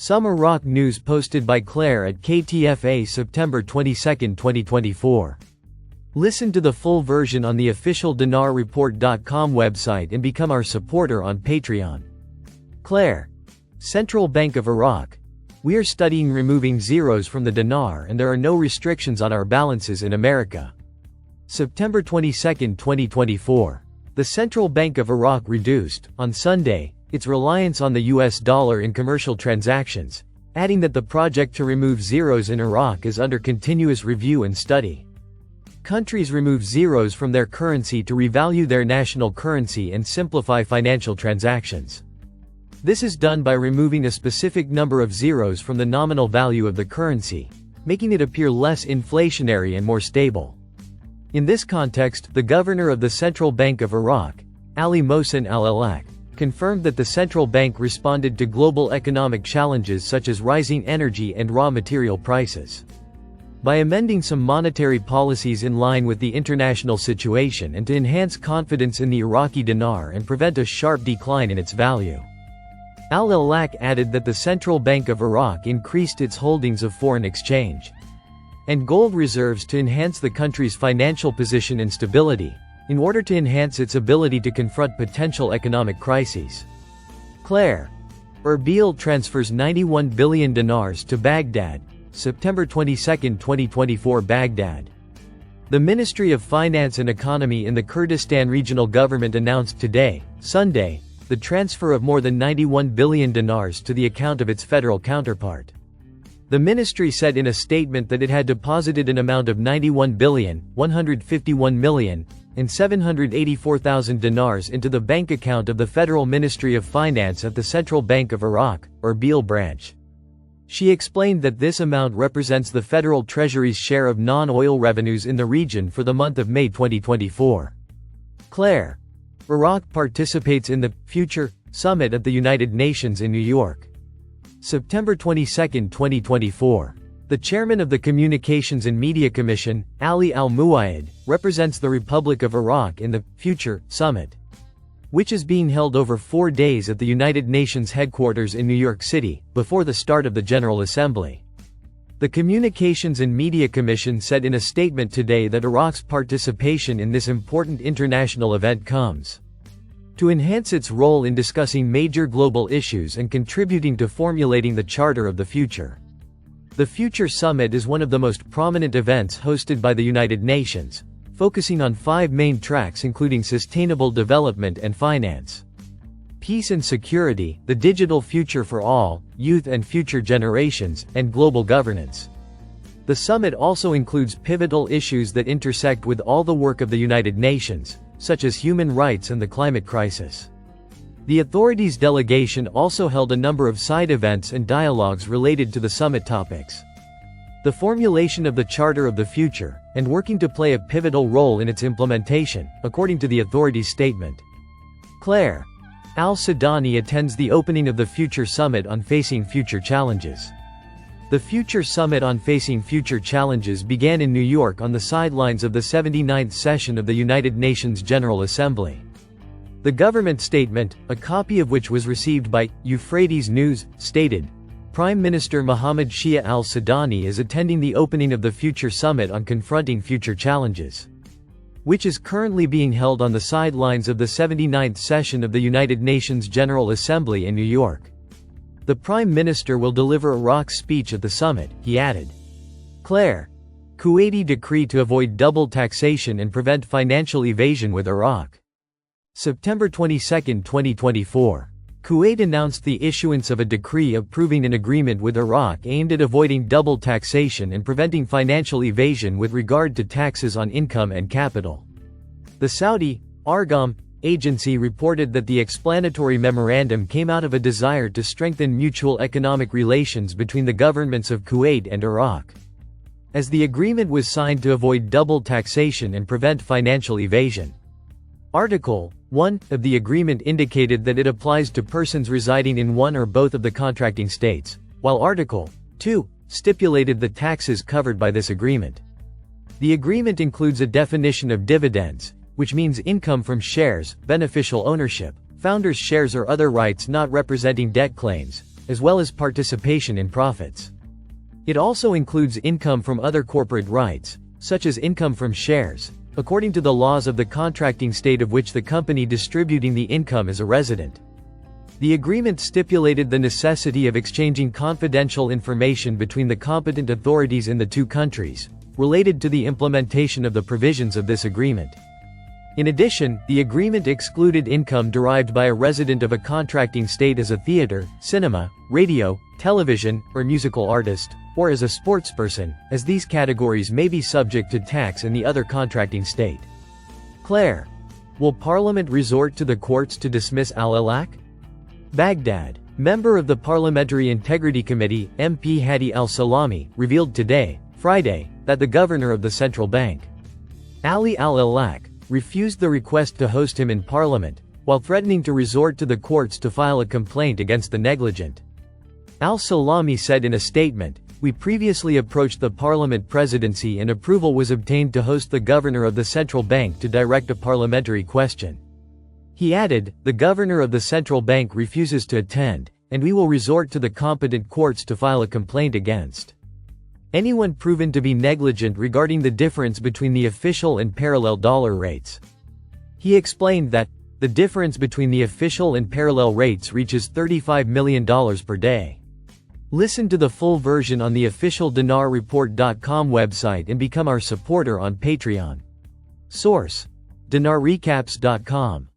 Some Iraq news posted by Clare at KTFA September 22, 2024. Listen to the full version on the official dinarreport.com website and become our supporter on Patreon. Clare. Central Bank of Iraq. We are studying removing zeros from the dinar and there are no restrictions on our balances in America. September 22, 2024. The Central Bank of Iraq reduced, on Sunday, its reliance on the US dollar in commercial transactions, adding that the project to remove zeros in Iraq is under continuous review and study. Countries remove zeros from their currency to revalue their national currency and simplify financial transactions. This is done by removing a specific number of zeros from the nominal value of the currency, making it appear less inflationary and more stable. In this context, the governor of the Central Bank of Iraq, Ali Mohsen al-Alak, confirmed that the central bank responded to global economic challenges such as rising energy and raw material prices. By amending some monetary policies in line with the international situation and to enhance confidence in the Iraqi dinar and prevent a sharp decline in its value. Al-Alak added that the Central Bank of Iraq increased its holdings of foreign exchange and gold reserves to enhance the country's financial position and stability, in order to enhance its ability to confront potential economic crises. Clare. Erbil transfers 91 billion dinars to Baghdad, September 22, 2024. Baghdad. The Ministry of Finance and Economy in the Kurdistan Regional Government announced today, Sunday, the transfer of more than 91 billion dinars to the account of its federal counterpart. The ministry said in a statement that it had deposited an amount of 91 billion, 151 million, and 784,000 dinars into the bank account of the Federal Ministry of Finance at the Central Bank of Iraq, Erbil branch. She explained that this amount represents the Federal Treasury's share of non-oil revenues in the region for the month of May 2024. Clare. Iraq participates in the Future Summit at the United Nations in New York. September 22, 2024. The chairman of the Communications and Media Commission, Ali Al-Muwayed, represents the Republic of Iraq in the Future Summit, which is being held over 4 days at the United Nations headquarters in New York City, before the start of the General Assembly. The Communications and Media Commission said in a statement today that Iraq's participation in this important international event comes to enhance its role in discussing major global issues and contributing to formulating the Charter of the Future. The Future Summit is one of the most prominent events hosted by the United Nations, focusing on 5 main tracks including sustainable development and finance, peace and security, the digital future for all, youth and future generations, and global governance. The summit also includes pivotal issues that intersect with all the work of the United Nations, such as human rights and the climate crisis. The authorities' delegation also held a number of side events and dialogues related to the summit topics. The formulation of the Charter of the Future, and working to play a pivotal role in its implementation, according to the authorities' statement. Clare. Al-Sudani attends the opening of the Future Summit on Facing Future Challenges. The Future Summit on Facing Future Challenges began in New York on the sidelines of the 79th session of the United Nations General Assembly. The government statement, a copy of which was received by Euphrates News, stated, Prime Minister Mohammed Shia al-Sudani is attending the opening of the Future Summit on Confronting Future Challenges, which is currently being held on the sidelines of the 79th session of the United Nations General Assembly in New York. The Prime Minister will deliver Iraq's speech at the summit, he added. Clare. Kuwaiti decree to avoid double taxation and prevent financial evasion with Iraq. September 22, 2024. Kuwait announced the issuance of a decree approving an agreement with Iraq aimed at avoiding double taxation and preventing financial evasion with regard to taxes on income and capital. The Saudi Argam agency reported that the explanatory memorandum came out of a desire to strengthen mutual economic relations between the governments of Kuwait and Iraq, as the agreement was signed to avoid double taxation and prevent financial evasion. Article 1 of the agreement indicated that it applies to persons residing in one or both of the contracting states, while Article 2 stipulated the taxes covered by this agreement. The agreement includes a definition of dividends, which means income from shares, beneficial ownership, founders' shares or other rights not representing debt claims, as well as participation in profits. It also includes income from other corporate rights, such as income from shares, according to the laws of the contracting state of which the company distributing the income is a resident. The agreement stipulated the necessity of exchanging confidential information between the competent authorities in the two countries, related to the implementation of the provisions of this agreement. In addition, the agreement excluded income derived by a resident of a contracting state as a theater, cinema, radio, television, or musical artist, or as a sportsperson, as these categories may be subject to tax in the other contracting state. Clare. Will Parliament resort to the courts to dismiss al-Alaq? Baghdad. Member of the Parliamentary Integrity Committee, MP Hadi al-Salami, revealed today, Friday, that the governor of the central bank, Ali al-Alaq, refused the request to host him in Parliament, while threatening to resort to the courts to file a complaint against the negligent. Al-Salami said in a statement, "We previously approached the Parliament presidency and approval was obtained to host the governor of the central bank to direct a parliamentary question." He added, "The governor of the central bank refuses to attend, and we will resort to the competent courts to file a complaint against anyone proven to be negligent regarding the difference between the official and parallel dollar rates." He explained that, "The difference between the official and parallel rates reaches $35 million per day." Listen to the full version on the official dinarreport.com website and become our supporter on Patreon. Source: dinarrecaps.com